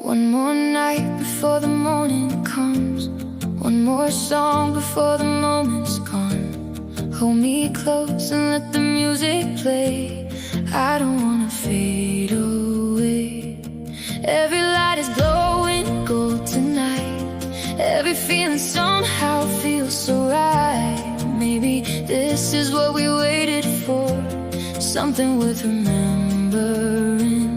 One more night before the morning comes, one more song before the moment's gone. Hold me close and let the music play. I don't wanna fade away. Every light is glowing gold tonight. Every feeling somehow feels so right. Maybe this is what we waited for, something worth remembering.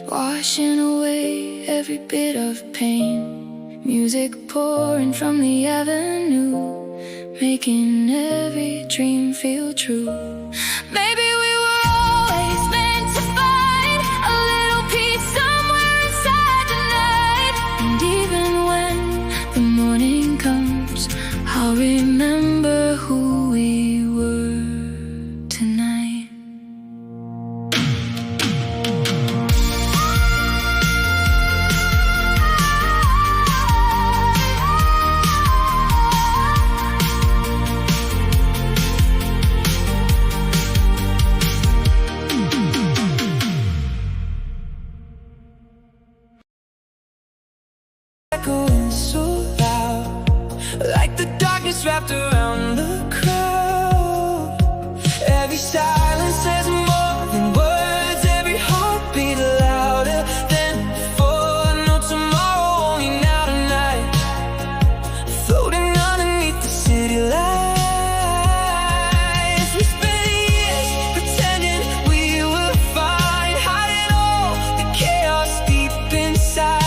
Washing away every bit of pain. Music pouring from the avenue, making every dream feel true. Maybe we were always meant to find a little peace somewhere inside the night. And even when the morning comes, I'll remember who we were tonight. Echoing so loud, like the darkness wrapped around the crowd. Every silence says more than words, every heartbeat louder than before. No tomorrow, only now tonight, floating underneath the city lights. We spent years pretending we were fine, hiding all the chaos deep inside.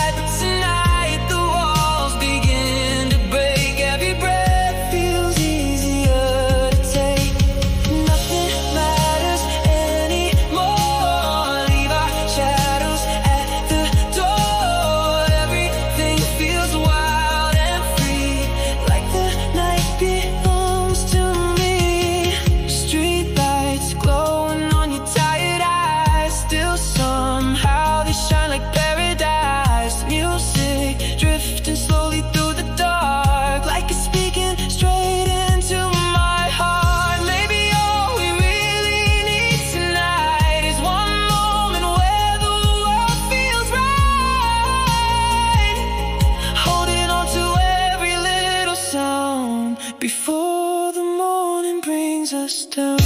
Before the morning brings us down.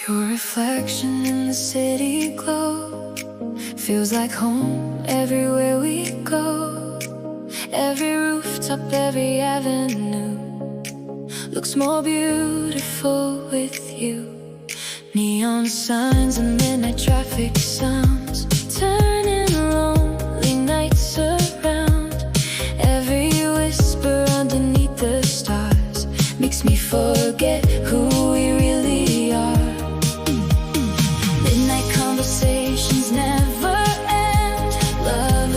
Your reflection in the city glow feels like home everywhere we go. Every rooftop, every avenue looks more beautiful with you. Neon signs and midnight traffic sounds, turning lonely nights around. Every whisper underneath the stars makes me forget who we really are. Midnight conversations never end, love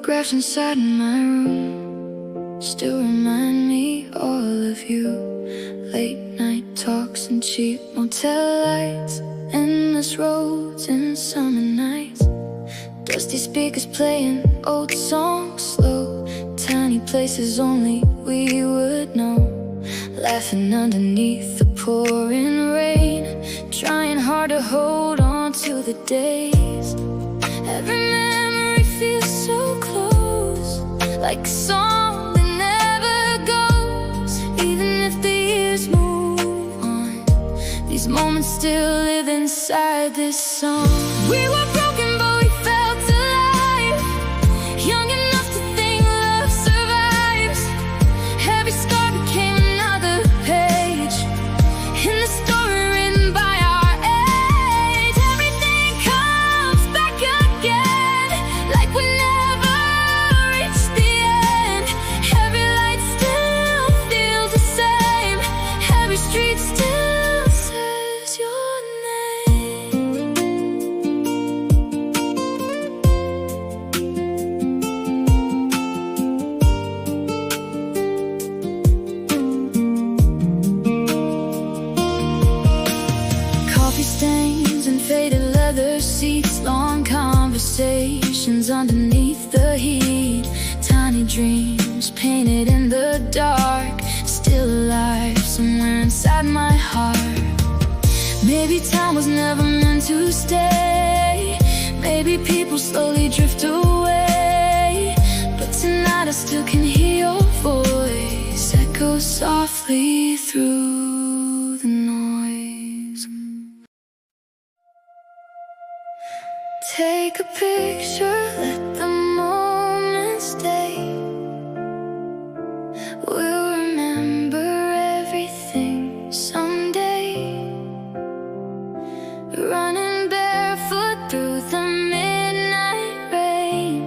Photographs inside my room still remind me all of you. Late night talks and cheap motel lights, endless roads and summer nights. Dusty speakers playing old songs slow, tiny places only we would know. Laughing underneath the pouring rain, trying hard to hold on to the days. Every memory feels so close, like a song that never goes. Even if the years move on, these moments still live inside this song. We were broken but we felt alive, young enough to think love survives. Every scar became another page in the story written by our age. Everything comes back again, like we never reached the end. Every light still feels the same, every street still says your name. Coffee stains and faded leather seats, long conversations underneath the heat. Tiny dreams painted in the dark, still alive somewhere inside my heart. Maybe time was never meant to stay, maybe people slowly drift away. But tonight I still can hear your voice echo softly through the noise. Take a picture, let the moment stay. We'll remember everything someday. Running barefoot through the midnight rain,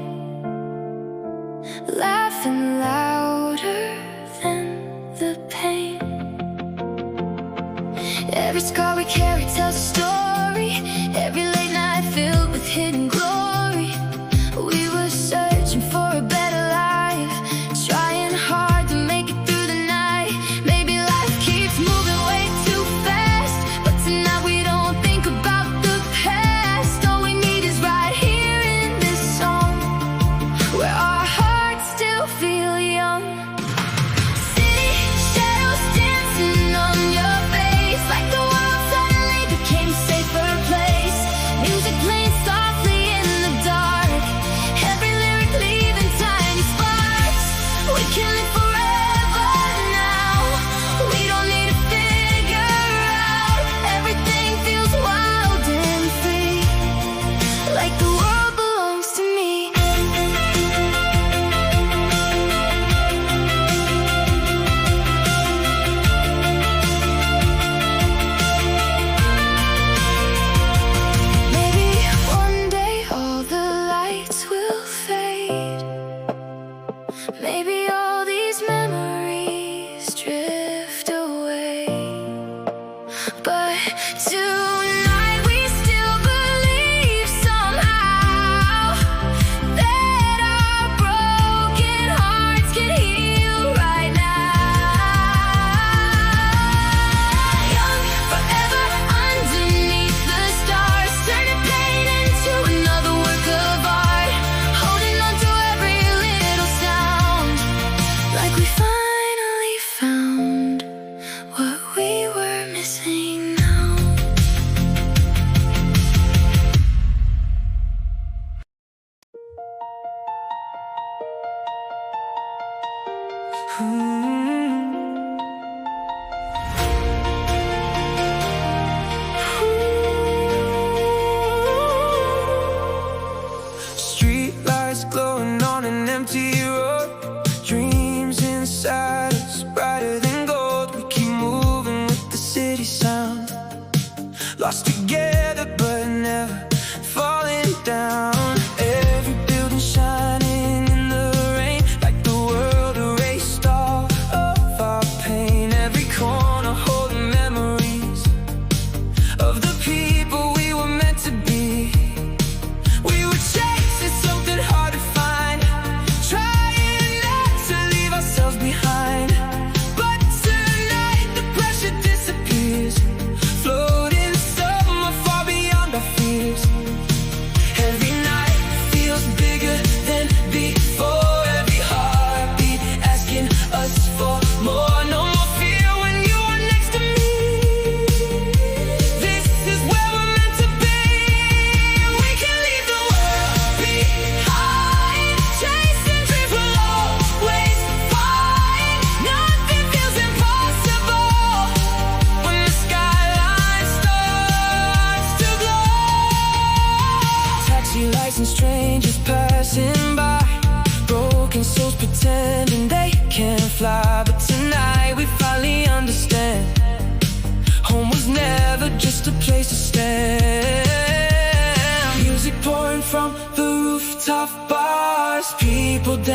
laughing louder than the pain. Every scar we carry tells a story, every late night filled with hidden glory. We were searching for a better life, trying hard to make it through the night. Maybe life keeps moving way too fast, but tonight we don't think about the past. All we need is right here in this song, where our hearts still feel young. City shadows dancing on your face, like the world suddenly became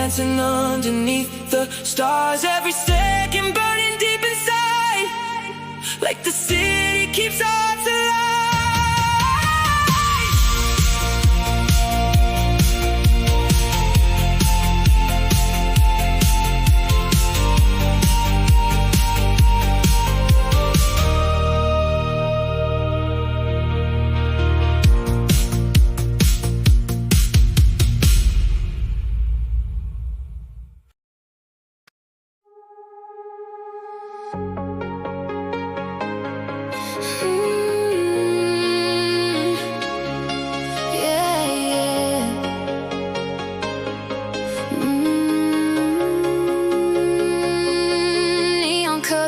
dancing underneath the stars. Every second burning deep inside, like the city keeps hearts alive.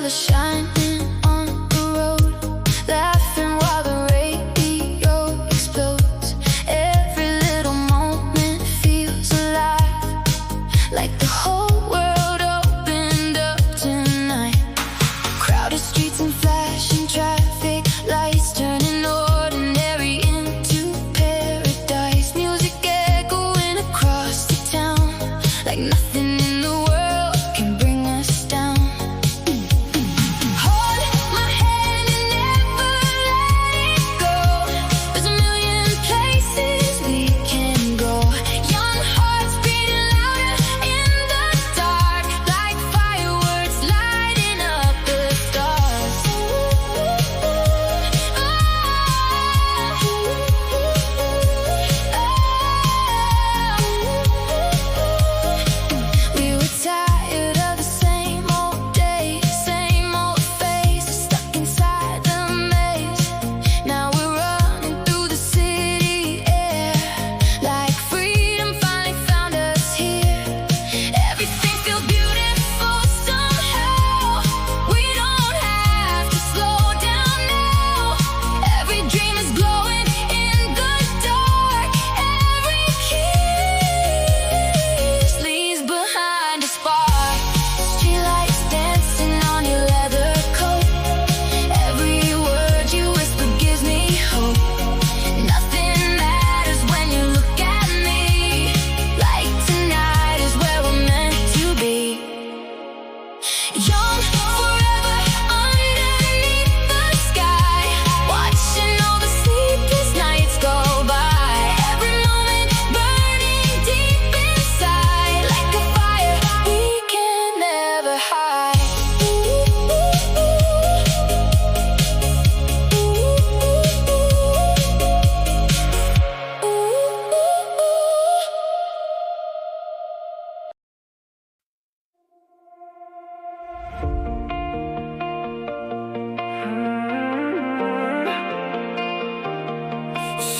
Shining on the road, laughing while the radio explodes. Every little moment feels alive, like the whole world opened up tonight. Crowded streets and flashing traffic lights, turning ordinary into paradise. Music echoing across the town, like nothing in the world can bring us down.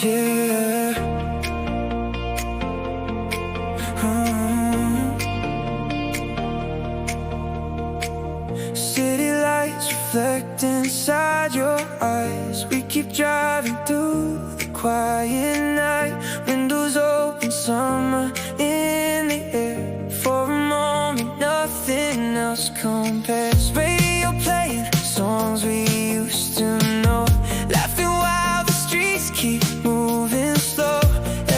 Yeah. City lights reflect inside your eyes. We keep driving through the quiet night. Windows open, summer in the air. For a moment, nothing else compares. Radio playing songs we used to know, laughing while the streets keep moving slow.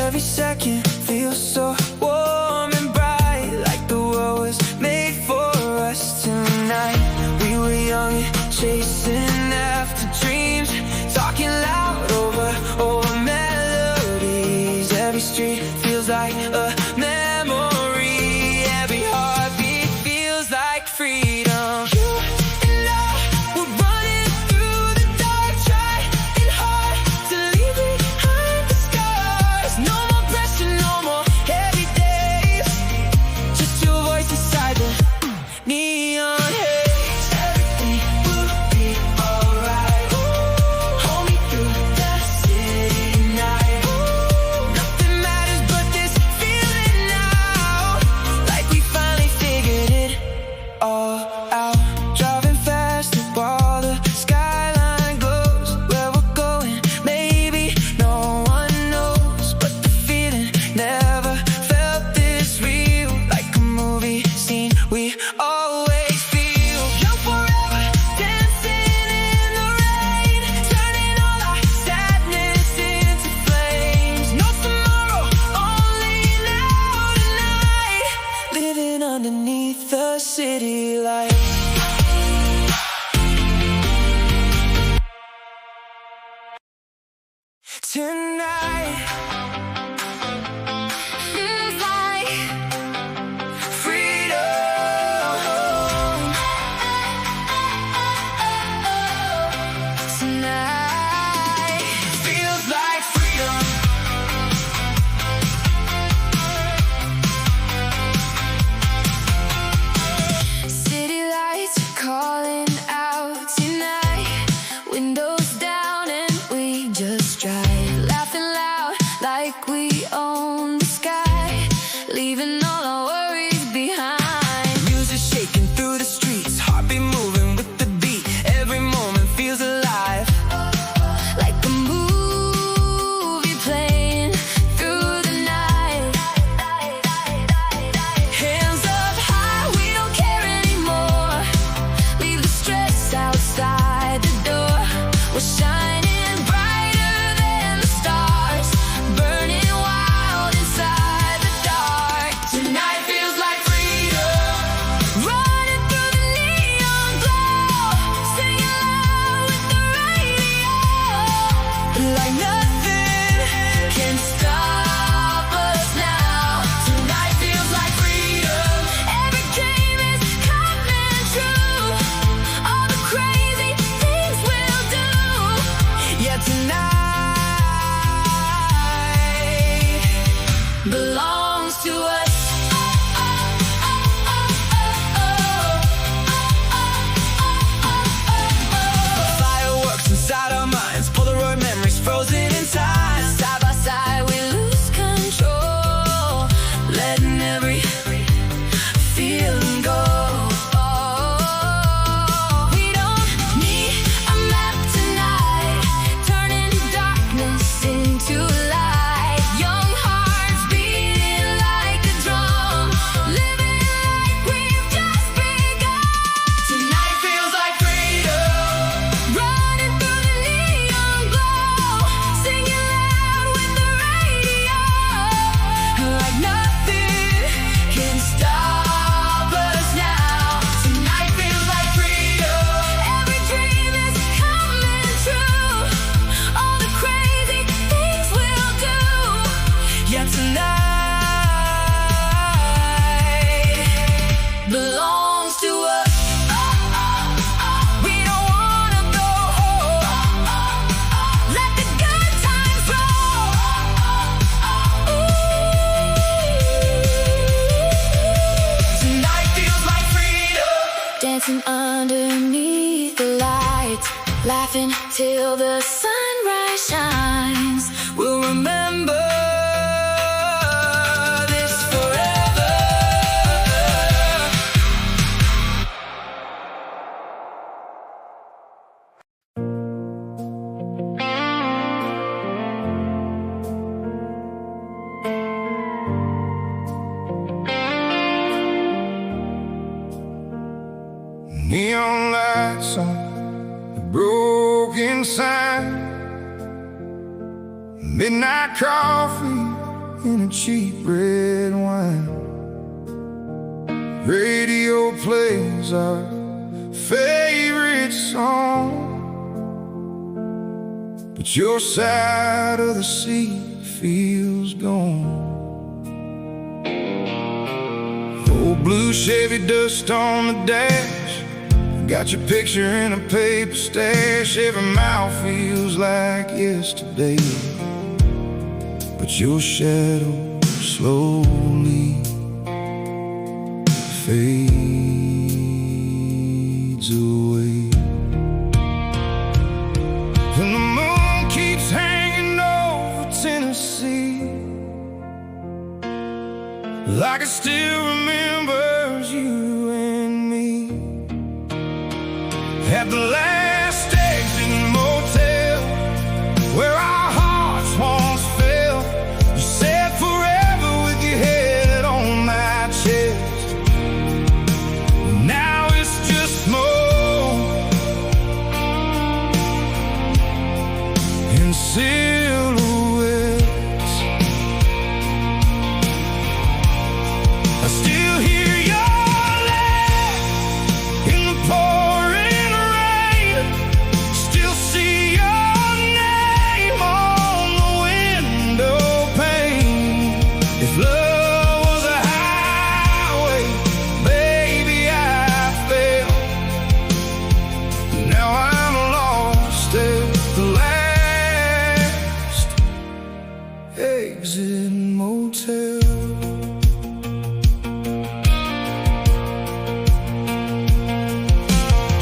Every second feels so warm and bright, like the world was made for us tonight. We were young and chasing after dreams, talking loud over melodies. Every street feels like a memory. Every heartbeat feels like freedom. You and I were running through the dark, trying hard to leave behind the scars. No more pressure, no more heavy days, just your voice inside the neon haze. Everything will be underneath the lights, laughing till the sunrise shines. We'll remember this forever. Neon lights on the broken sign, midnight coffee and a cheap red wine. Radio plays our favorite song, but your side of the sea feels gone. Old blue Chevy dust on the dash, got your picture in a paper stash. Every mile feels like yesterday, but your shadow slowly fades away. And the moon keeps hanging over Tennessee, like it still remembers you and me. At the last exit motel, where our hearts once fell, you said forever with your head on my chest. Now it's just smoke and silhouettes. I still hear your laugh in the pouring rain, still see your name on the window pane. If love was a highway, baby, I failed. Now I'm lost at the last exit motel.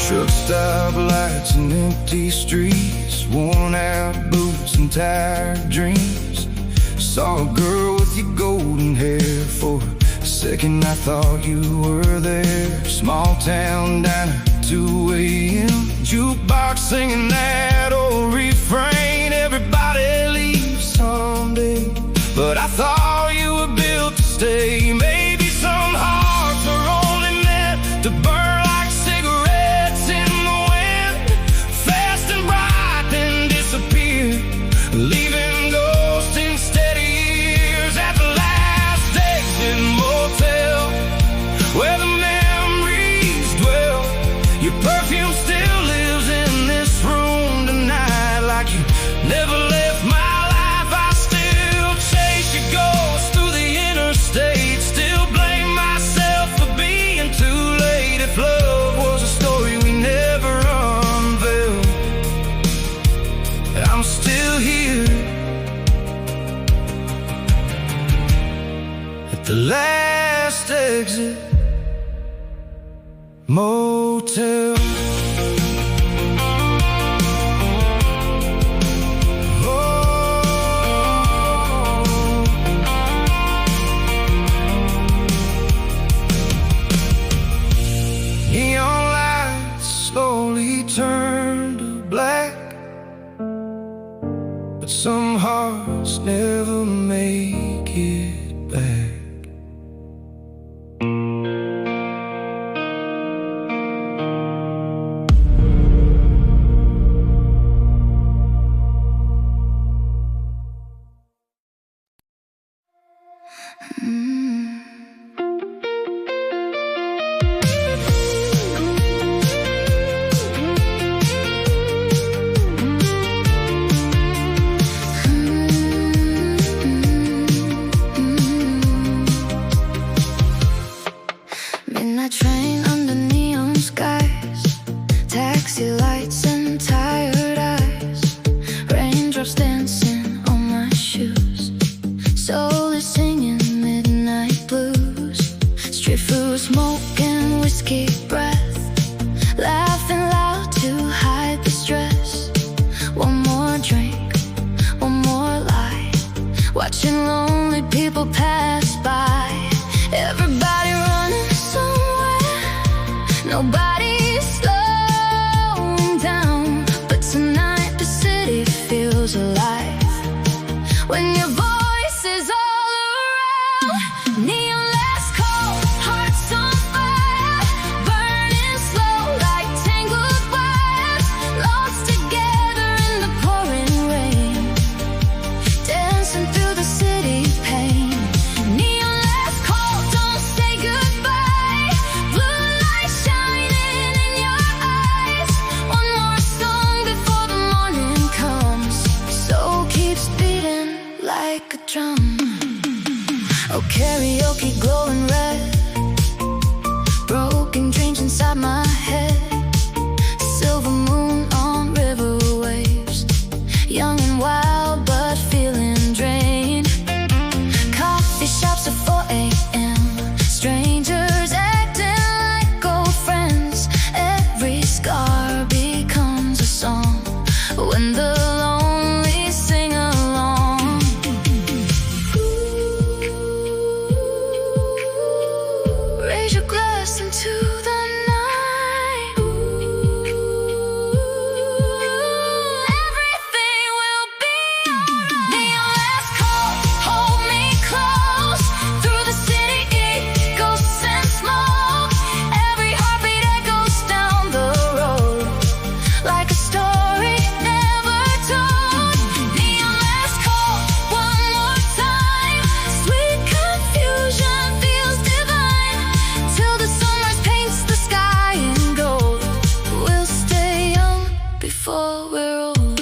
Truck stop lights and empty streets, worn out boots and tired dreams. Saw a girl with your golden hair. For a second I thought you were there. Small town diner, 2 a.m. Jukebox singing that old refrain. Everybody leaves someday, but I thought you were built to stay. Maybe some hearts are only meant to burn like cigarettes in the wind, fast and bright then disappear, leaving ghosts instead of years. At the last exit motel, where the memories dwell, your perfume still lives in this room tonight, like you never left my life. I still chase your ghost through the interstate, still blame myself for being too late. If love was a story we never unveiled, I'm still here at the last exit motel. Neon lights slowly turn to black, but some hearts never make it back. watching lonely people pass by. Everybody running somewhere, nobody's slowing down. But tonight the city feels alive when your voice is all around. Neon lights cold, hearts on fire, burning slow like tangled wires, lost together in the pouring rain, dancing through the city pain. Neon lights cold, don't say goodbye, blue lights shining in your eyes. One more song before the morning comes, soul keeps beating like a drum. Oh, karaoke glowing red, broken dreams inside my head, silver moon on river waves, young and wild but feeling drained. Coffee shops at 4 a.m., strangers acting like old friends. Every scar becomes a song when the lonely sing along. Raise your glass into the night. Everything will be alright. Neon lights cold, hold me close. Through the city it ghosts and smoke. Every heartbeat echoes down the road like a story never told. Neon lights cold, one more time. Sweet confusion feels divine, till the sunrise paints the sky in gold. We'll stay young before we're old.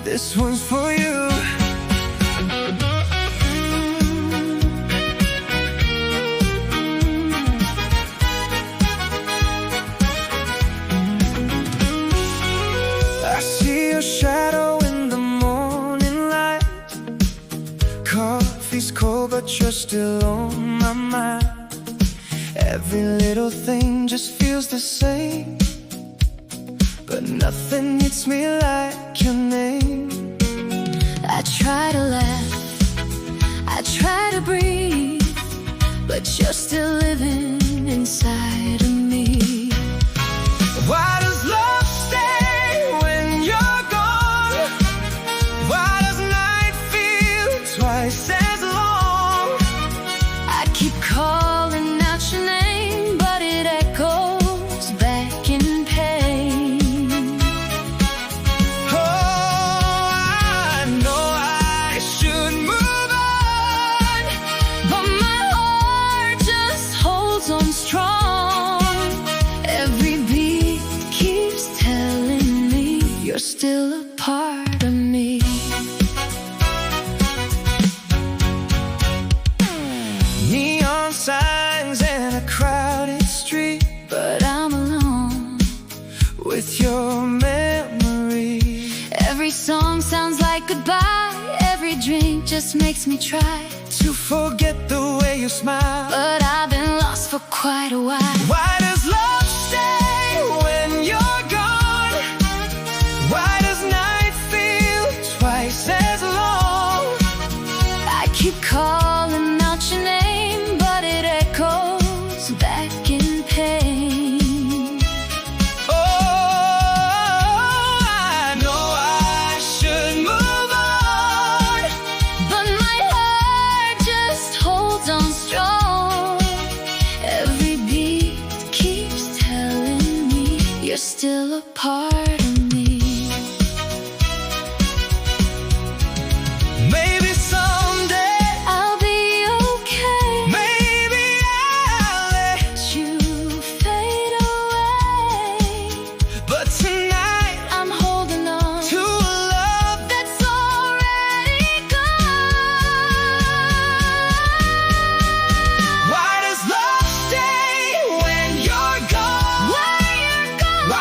This one's for you. I see your shadow in the morning light. Coffee's cold, but you're still on my mind. Every little thing just feels the same, but nothing hits me like your name. I try to laugh, I try to breathe, but you're still living inside of me. Why does love stay when you're gone? Why does night feel twice as long? I keep calling out your name, but it echoes back in pain. Oh, I know I should move on, But my heart just holds on strong. Every beat keeps telling me you're still a part of me. neon signs and a crowded street, But I'm alone. with your memory. Every song sounds like goodbye. Every drink just makes me try, To forget the way you smile. but I've been lost for quite a while. Why does love stay when you're gone? Why does night feel twice as long? I keep calling out your name, but it echoes back in pain. Oh, I know I should move on, But my heart just holds on strong. Every beat keeps telling me you're still a part of me. maybe someday, I'll be okay. maybe I'll let You fade away, but tonight I'm holding on to a love that's already gone. Why does love stay when you're gone? Why you're gone? Why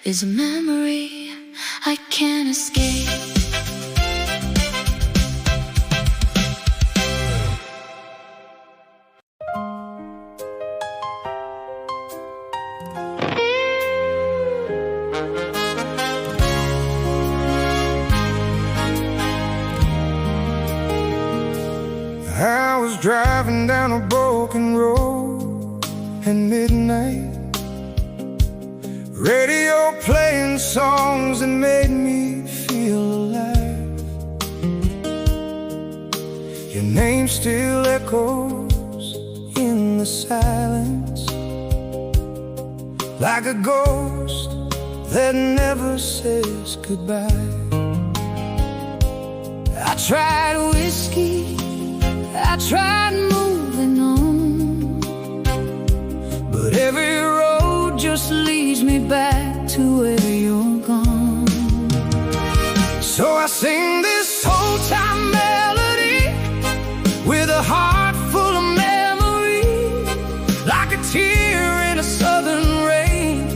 is a memory I can't escape. I was driving down a broken road at midnight, radio playing songs that made me feel alive. Your name still echoes in the silence, like a ghost that never says goodbye. I tried whiskey, I tried moving on, but every road just leads me back to where you're gone. So I sing this old time melody with a heart full of memory, like a tear in a southern rain,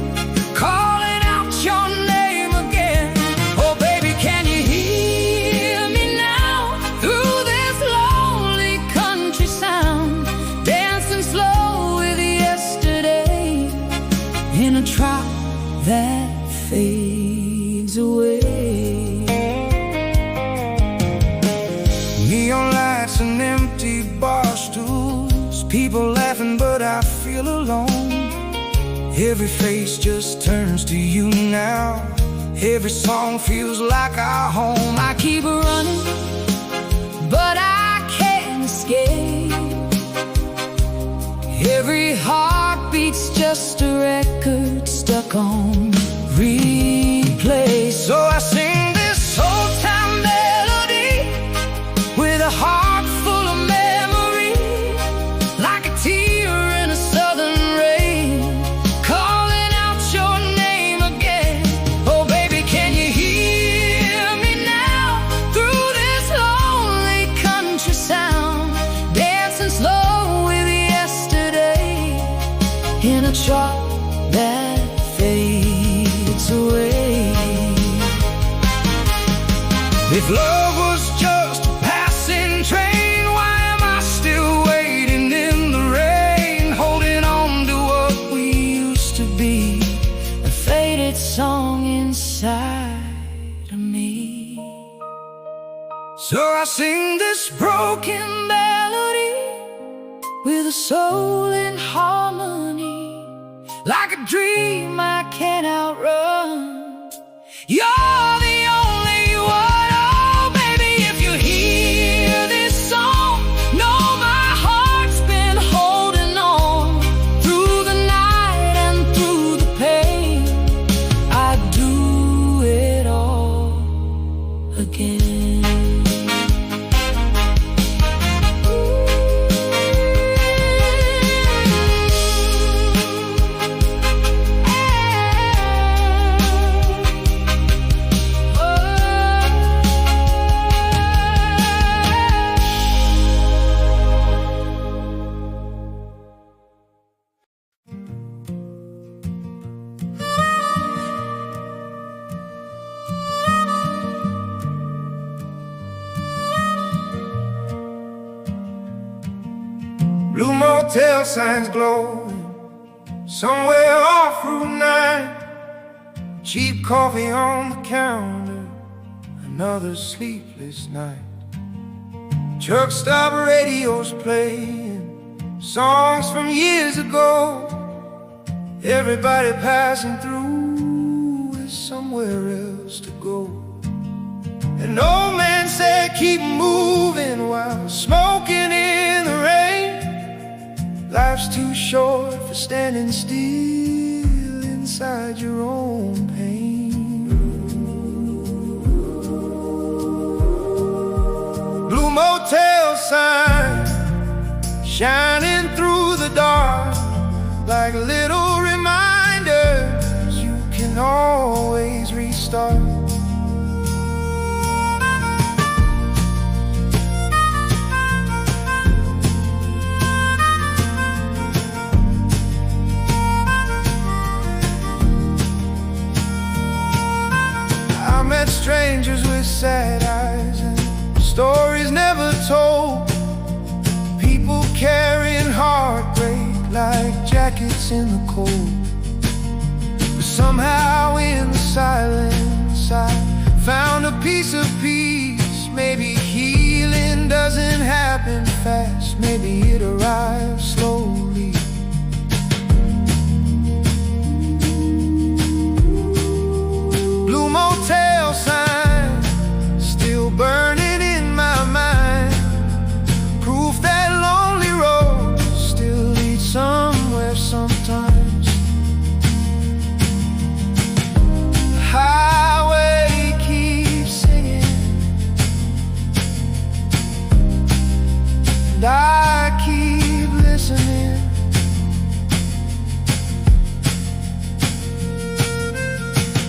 calling out your name again. Oh baby, can you hear me now through this lonely country sound, dancing slow with yesterday in a trot that fades away. Neon lights and empty bar stools, people laughing but I feel alone. Every face just turns to you now, every song feels like our home. I keep running, but I can't escape. Every heartbeat's just a record stuck on replay. So I sing this old time melody with a heart full of memory, like a tear in a southern rain, calling out your name again. Oh baby, can you hear me now through this lonely country sound, dancing slow with yesterday in a trot that fades away. If love was just a passing train, why am I still waiting in the rain, holding on to what we used to be, a faded song inside of me. So I sing this broken melody with a soul in harmony, like a dream I can't outrun. You're the only one. Oh baby, if you hear this song, know my heart's been holding on through the night and through the pain. I'd do it all again. Blue motel signs glowing somewhere off Route 9. Cheap coffee on the counter, another sleepless night. Truck stop radios playing songs from years ago. Everybody passing through with somewhere else to go. An old man said keep moving while smoking in the rain. Life's too short for standing still inside your own pain. Blue motel sign shining through the dark, like little reminders you can always restart. sad eyes and stories never told. People carrying heartbreak like jackets in the cold. But somehow in the silence I found a piece of peace. Maybe healing doesn't happen fast, maybe it arrives slowly. Blue motel sign still burning in my mind, proof that lonely roads still lead somewhere sometimes. Highway keeps singing and I keep listening.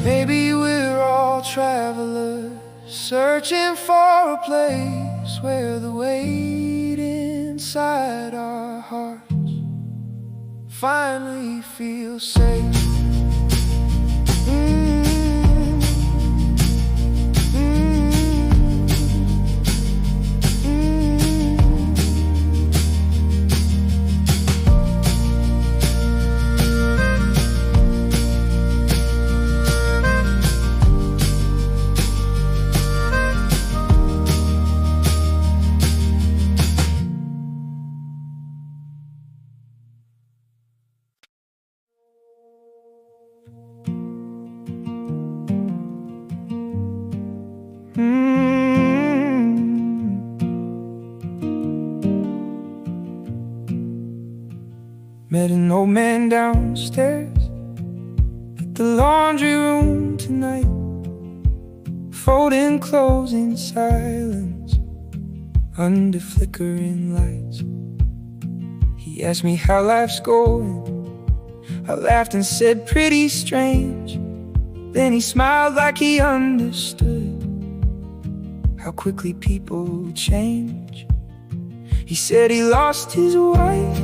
Maybe we're all travelers searching for a place where the weight inside our hearts finally feels safe. Met an old man downstairs at the laundry room tonight, folding clothes in silence under flickering lights. He asked me how life's going. I laughed and said pretty strange. Then he smiled like he understood how quickly people change. He said he lost his wife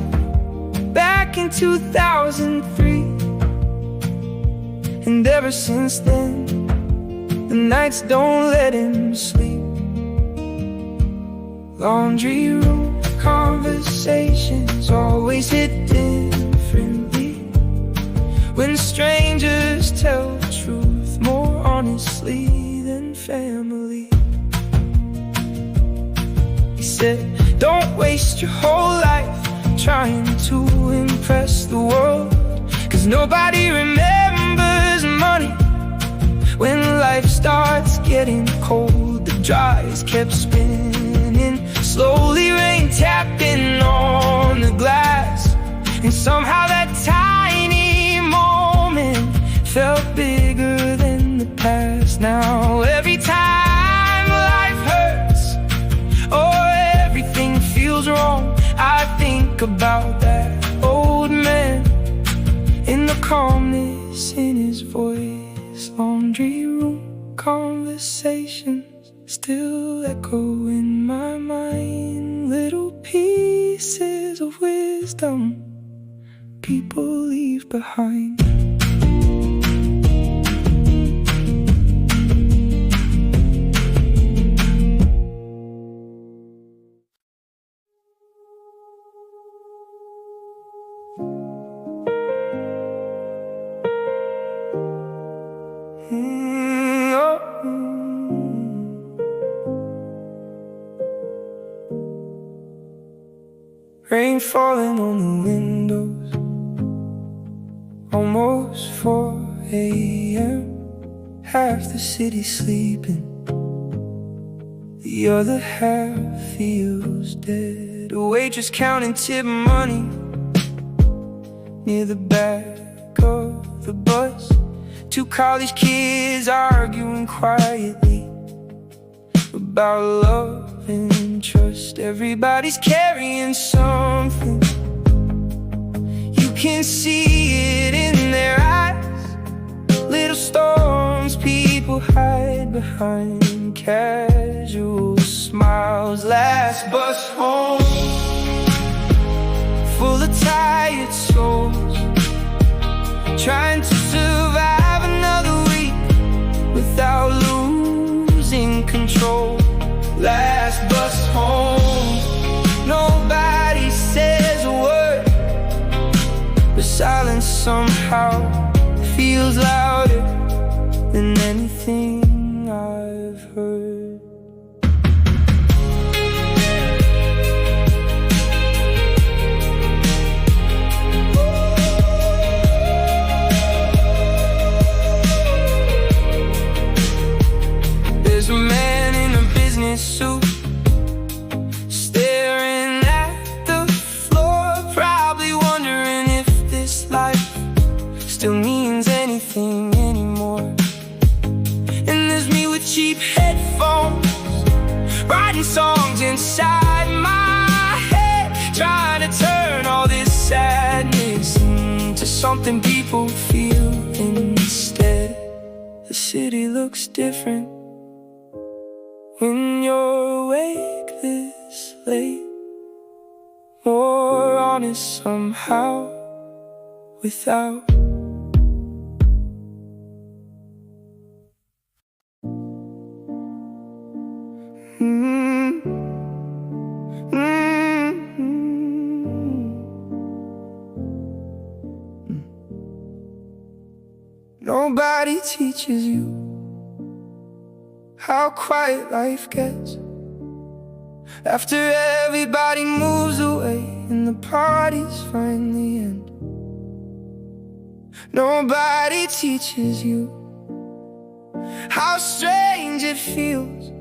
back in 2003, and ever since then the nights don't let him sleep. Laundry room conversations always hit differently when strangers tell the truth more honestly than family. He said, don't waste your whole life trying to impress the world, 'cause nobody remembers money when life starts getting cold. The dryers kept spinning, slowly rain tapping on the glass, and somehow that tiny moment felt bigger than the past. Now every time life hurts or everything feels wrong, I think about that old man in the calmness in his voice. Laundry room conversations still echo in my mind, little pieces of wisdom people leave behind. Rain falling on the windows, almost 4 a.m. Half the city sleeping, the other half feels dead. A waitress counting tip money near the back of the bus. 2 college kids arguing quietly about love and trust. Everybody's carrying something, you can see it in their eyes. Little storms people hide behind, casual smiles. Last bus home, full of tired souls, trying to survive another week without losing control. somehow feels louder than anything I've heard. There's a man in a business suit staring at the floor, probably wondering if this life still means anything anymore. And there's me with cheap headphones, writing songs inside my head, trying to turn all this sadness into something people feel instead. The city looks different when you're awake this late, more honest somehow without. Nobody teaches you how quiet life gets after everybody moves away and the parties finally end. Nobody teaches you how strange it feels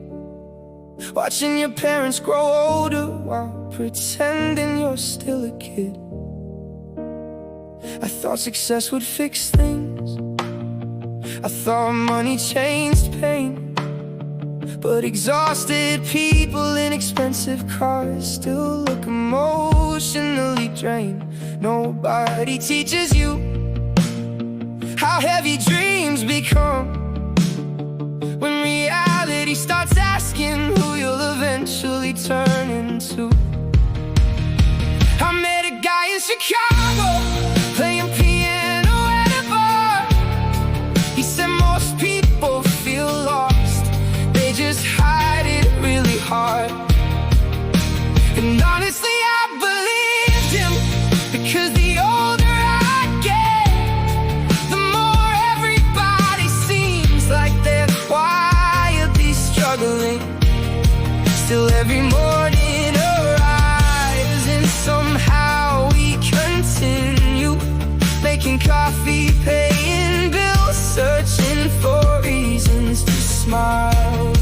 watching your parents grow older while pretending you're still a kid. I thought success would fix things, I thought money changed pain, but exhausted people in expensive cars still look emotionally drained. Nobody teaches you how heavy dreams become when reality starts asking who you'll eventually turn into. I met a guy in Chicago playing piano at a bar. He said most people feel lost, they just hide it really hard. And honestly I believed him, because the older I get, the more everybody seems like they're quietly struggling. Still every morning arrives and somehow we continue making coffee, paying bills, searching for reasons to smile.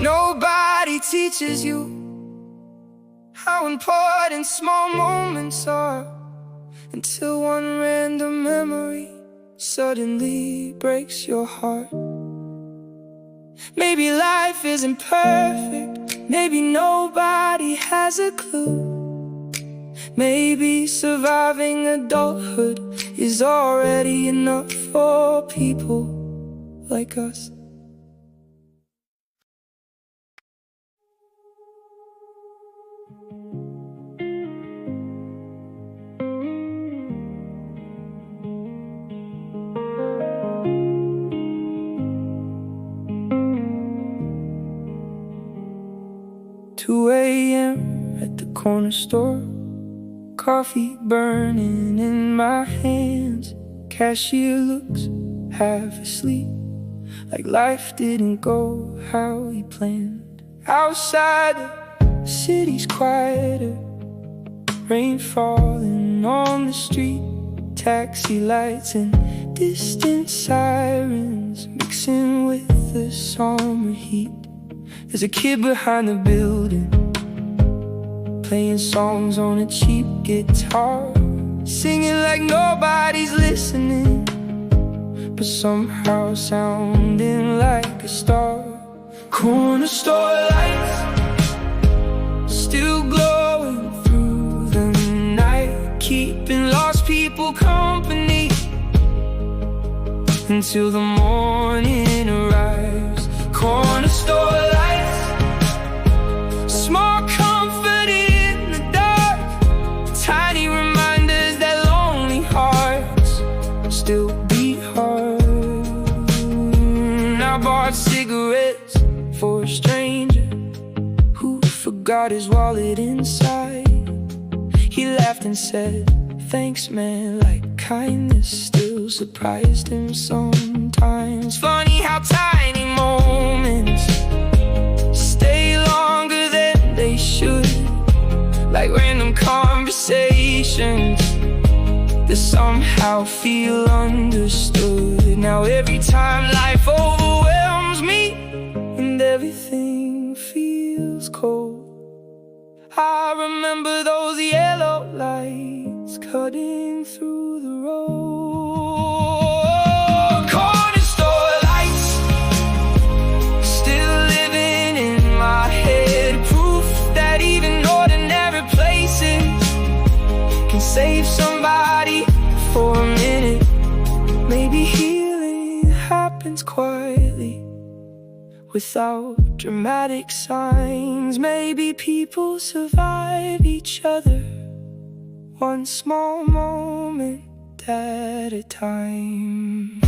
Nobody teaches you how important small moments are until one random memory suddenly breaks your heart. Maybe life isn't perfect, maybe nobody has a clue. Maybe surviving adulthood is already enough for people like us. Two a.m. at the corner store, coffee burning in my hands. Cashier looks half asleep, like life didn't go how he planned. Outside the city's quieter, rain falling on the street, taxi lights and distant sirens mixing with the summer heat. There's a kid behind the building playing songs on a cheap guitar, singing like nobody's listening, but somehow sounding like a star. Corner store lights still glowing through the night, keeping lost people company until the morning arrives. Corner store lights, small comfort in the dark, tiny reminders that lonely hearts still beat hard. I bought cigarettes for a stranger who forgot his wallet inside. He laughed and said, thanks man, like kindness still surprised him sometimes. Funny how tiny moments stay longer than they should, like random conversations that somehow feel understood. Now every time life overwhelms me and everything feels cold, I remember those yellow lights cutting through the road. Corner store lights still living in my head, proof that even ordinary places can save somebody for a minute. Maybe healing happens quietly without dramatic signs. Maybe people survive each other one small moment at a time.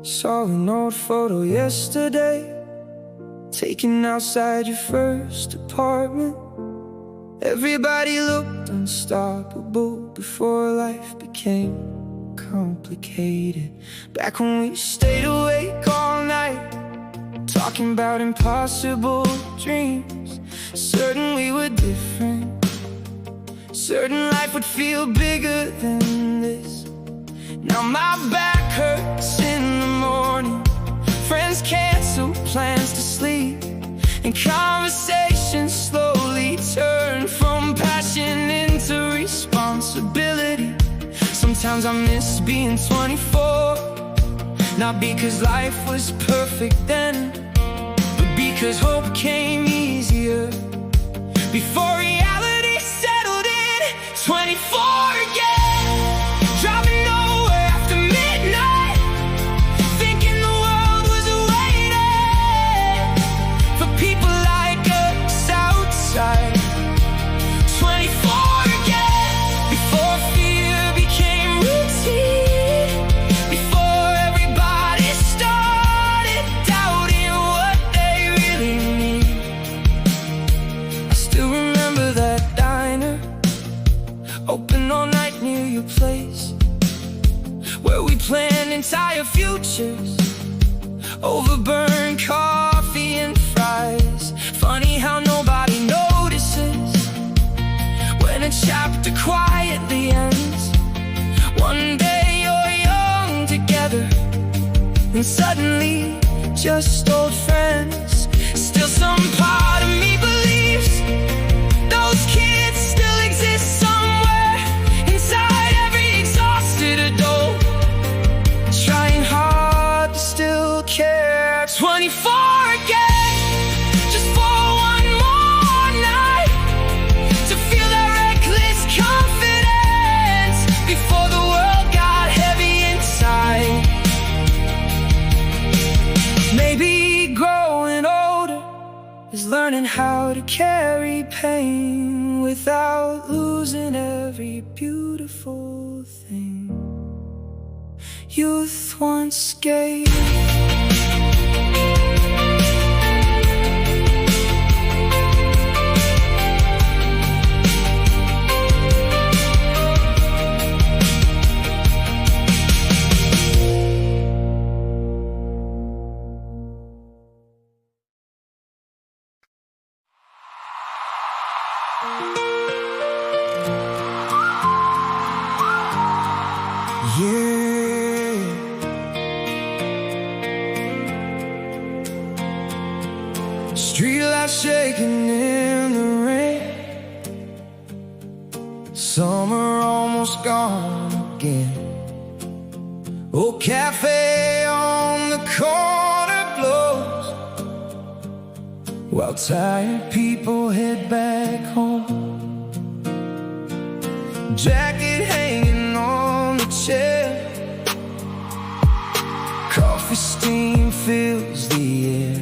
Saw an old photo yesterday, taken outside your first apartment. Everybody looked unstoppable before life became complicated. Back when we stayed awake all night, talking about impossible dreams. Certain we were different, certain life would feel bigger than this. Now my back hurts in the morning, friends cancel plans to sleep, and conversations slowly turn from passion into responsibility. Sometimes I miss being 24, not because life was perfect then, but because hope came easier before reality settled in. 24 again, driving nowhere after midnight, thinking the world was waiting for people like us outside. 24 again, before fear became routine, before everybody started doubting what they really need. I still remember that diner, open all night near your place, where we planned entire futures over burned coffee and fries. Funny how nobody notices when a chapter quietly ends. One day you're young together, and suddenly just old friends. Still some part of me believes those kids still exist somewhere inside every exhausted adult, trying hard to still care. 24 again, just for one more night, to feel that reckless confidence before the world got heavy inside. Maybe growing older is learning how to carry pain without losing every beautiful thing youth once gave. Yeah. Streetlights shaking in the rain, summer almost gone again. Oh, cafe on the corner blows while tired people head back home. Jacket hanging on the chair, coffee steam fills the air.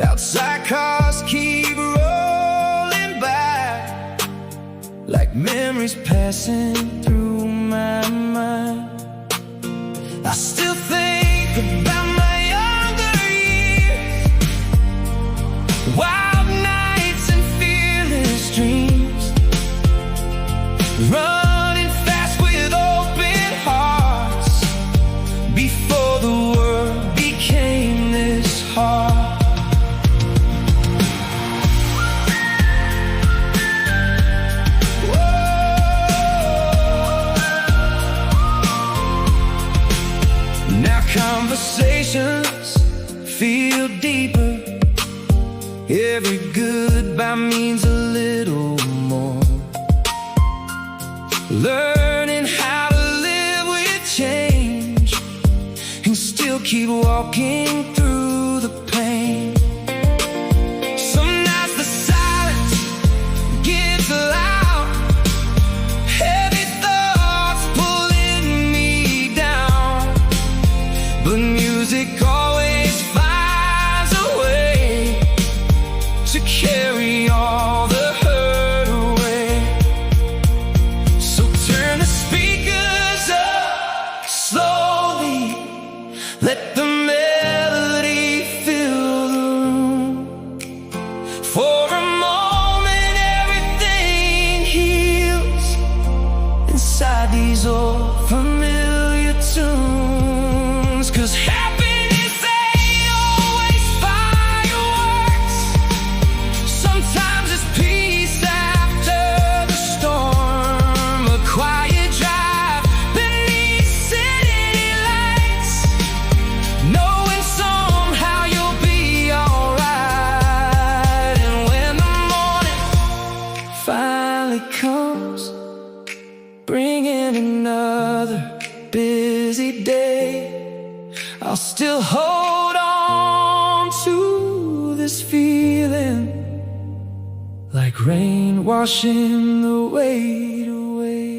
Outside cars keep rolling by, like memories passing through my mind. I still think about my younger years, wild nights and fearless dreams, running fast with open hearts, before the world became this hard. Conversations feel deeper. Every goodbye means a little more. Learning how to live with change and still keep walking through the pain. Some nights the silence gets loud, heavy thoughts pulling me down, but music always finds a way to carry all the hurt away. So turn the speakers up slowly, let the melody fill the room. For a moment everything heals inside these old familiar tunes. 'Cause happiness ain't always fireworks. Sometimes it's peace after the storm, a quiet drive beneath city lights, knowing somehow you'll be alright. And when the morning finally comes, bringing another busy day, I'll still hold on to this feeling, like rain washing the weight away.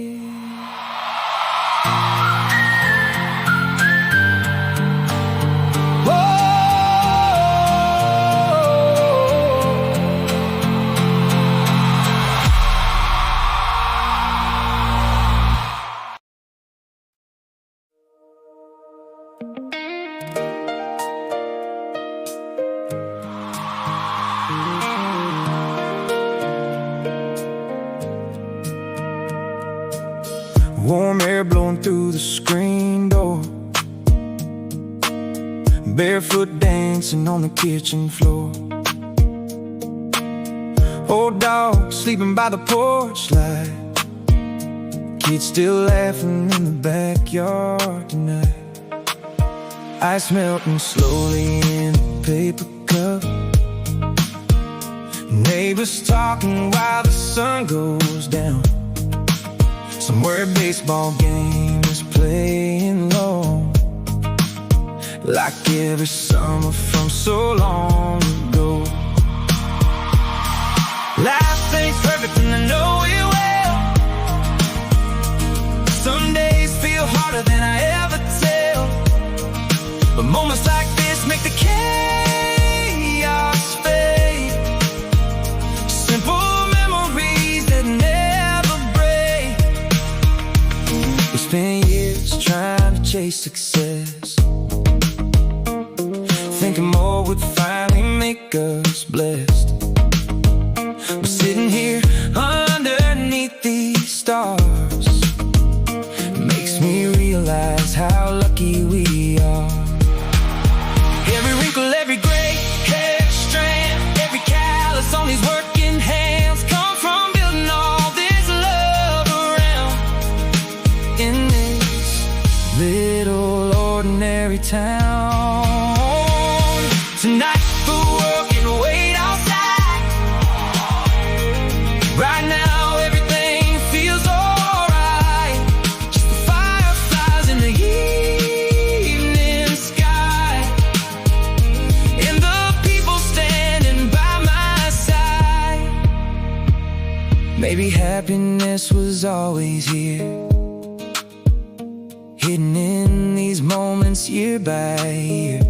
Warm air blowing through the screen door, barefoot dancing on the kitchen floor. Old dog sleeping by the porch light, kids still laughing in the backyard tonight. Ice melting slowly in a paper cup, neighbors talking while the sun goes down. Somewhere a baseball game is playing low, like every summer from so long ago. Life ain't perfect and I know it well. Some days feel harder than I ever tell, but moments like this make the chaos fade. Simple memories that never break. We spent years trying to chase success, thinking more would finally make us blessed. We're sitting here underneath these stars, makes me realize how lucky we are. Every wrinkle, every gray hair strand, every callus on these working hands come from building all this love around in this little ordinary town. Tonight the world can wait outside. Right now everything feels alright, just the fireflies in the evening sky, and the people standing Maybe happiness was always here, hidden in these moments year by year.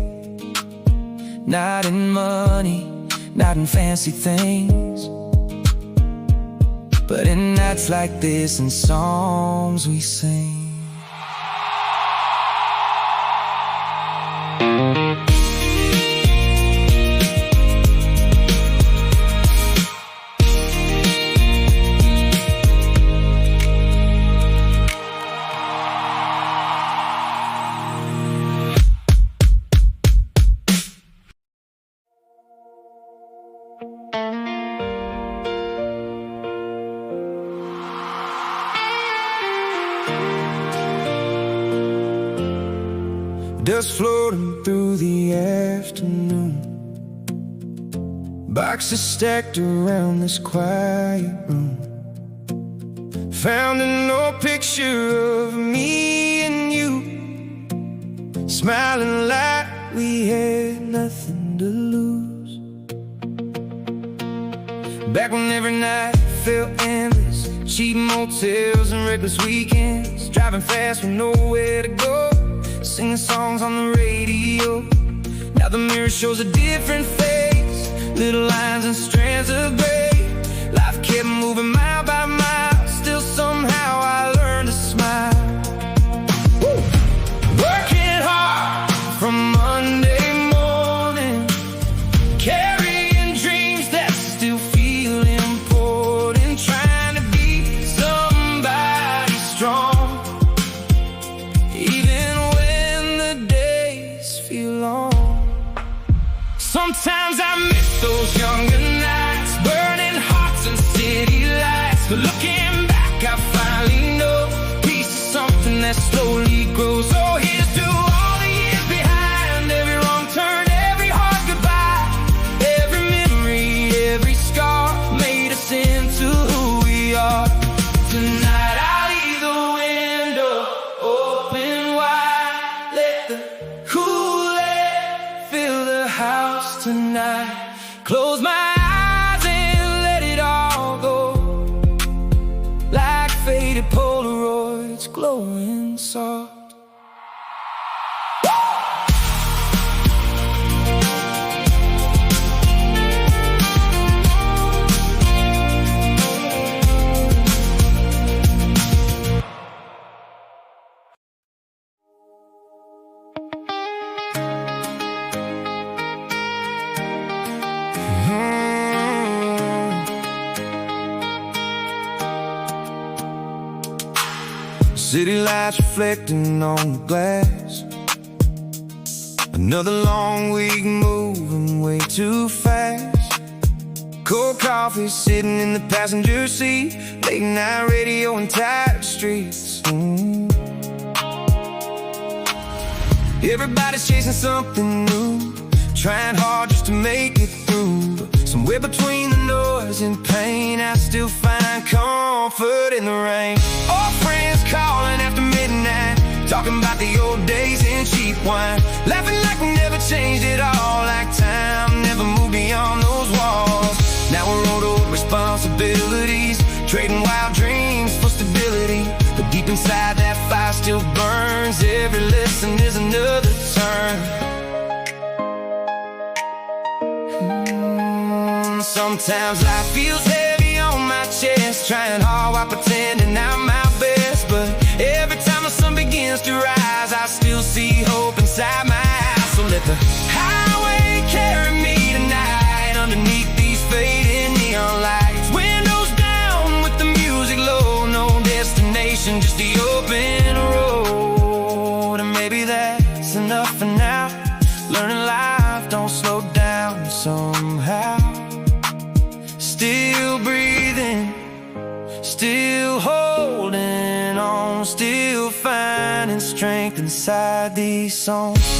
Not in money, not in fancy things, but in nights like this and songs we sing. Dust floating through the afternoon, boxes stacked around this quiet room. Found an old picture of me and you, smiling like we had nothing to lose. Back when every night felt endless, cheap motels and reckless weekends, driving fast with nowhere to go, singing songs on the radio. Now the mirror shows a different face, little lines and strands of gray. Life kept moving mile by mile, still somehow I learned to smile. Woo! Working hard from Monday morning, carrying dreams that still feel important, trying to be somebody strong, even feel long. Sometimes I miss those younger nights, burning hearts and city lights. But looking back, I finally know peace is something that slowly grows. So here's to all the years behind, every wrong turn, every hard goodbye, every memory, every scar made us into who we are. Tonight I'll leave the window open wide, let the house tonight. Close my eyes and let it all go, like faded Polaroids glowing soft. City lights reflecting on the glass, another long week moving way too fast. Cold coffee sitting in the passenger seat, late night radio and tired streets. Everybody's chasing something new, trying hard just to make it through. But somewhere between the noise and pain, I still find comfort in the rain. Old friends calling after midnight, talking about the old days and cheap wine, laughing like we never changed at all, like time never moved beyond those walls. Now we're on old responsibilities, trading wild dreams for stability. But deep inside that fire still burns, every lesson is another turn. Sometimes life feels heavy on my chest, trying hard while pretending I'm my best. But every time the sun begins to rise, I still see hope inside my house. So let the highway carry me tonight, underneath these fading neon lights. Windows down with the music low, no destination, just the open road. And maybe that's enough for now, learning life don't slow down somehow. Still breathing, still holding on, still finding strength inside these songs.